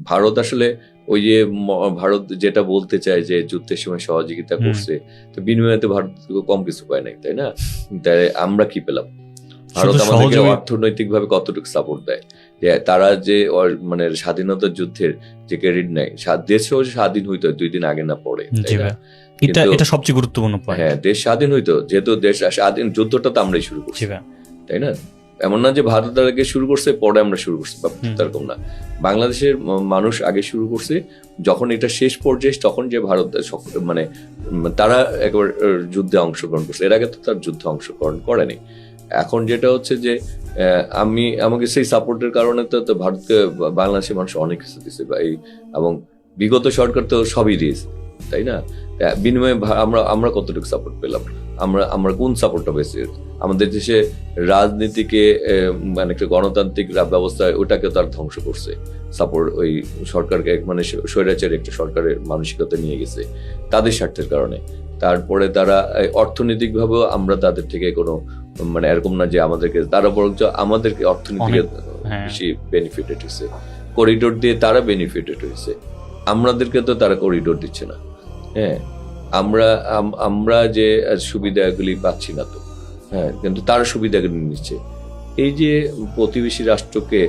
ভারত আসলে ওই যে ভারত যেটা বলতে চায় যে যুদ্ধের সময় সহযোগিতা করছে, তো বিনিময়ে তো ভারত কম কিছু পায় নাই, তাই না? তাই আমরা কি পেলাম? ভারত আমাদেরকে অর্থনৈতিক ভাবে কতটুকু সাপোর্ট দেয়, যে তারা যে মানে স্বাধীনতার যুদ্ধের যে ক্রেডিট নেয়, দেশ স্বাধীন হইতো 2 দিন আগে না পরে, এটা সবচেয়ে গুরুত্বপূর্ণ পয়েন্ট। হ্যাঁ, দেশ স্বাধীন হইতো, যেহেতু দেশ স্বাধীন, যুদ্ধটা তো আমরাই শুরু করছি, তাই না? এমন না যে ভারত আগে শুরু করছে পরে আমরা শুরু করছি, এরকম না। বাংলাদেশের মানুষ আগে শুরু করছে, যখন এটা শেষ পর্যায়ে তখন যে ভারত মানে তারা একবার যুদ্ধে অংশগ্রহণ করছে, এর আগে তো তার যুদ্ধে অংশগ্রহণ করেনি। এখন যেটা হচ্ছে যে আমাকে সেই সাপোর্টের কারণে তো ভারতকে বাংলাদেশের মানুষ অনেক কিছু দিচ্ছে, এবং বিগত সরকার তো সবই দিয়েছে, তাই না? বিনিময়ে আমরা কতটুকু সাপোর্ট পেলাম? আমরা কোন সাপোর্টটা পেয়েছি? আমাদের দেশে রাজনীতিকে মানে একটা গণতান্ত্রিক ব্যবস্থা, ওটাকে তার ধ্বংস করছে সাপোর্ট, ওই সরকারকে মানে স্বৈরাচারী একটা সরকারের মানসিকতা নিয়ে গেছে তাদের স্বার্থের কারণে। তারপরে তারা অর্থনৈতিক ভাবেও আমরা তাদের থেকে কোনো মানে এরকম না যে আমাদেরকে, তারা বরঞ্চ আমাদেরকে অর্থনীতিকে বেশি বেনিফিটেড হয়েছে, করিডোর দিয়ে তারা বেনিফিটেড হয়েছে, আমাদেরকে তো তারা করিডোর দিচ্ছে না। হ্যাঁ, আমরা যে সুবিধাগুলি পাচ্ছি না তো, হ্যাঁ, কিন্তু তারা সুবিধাগুলি নিচ্ছে। এই যে প্রতিবেশী রাষ্ট্রকে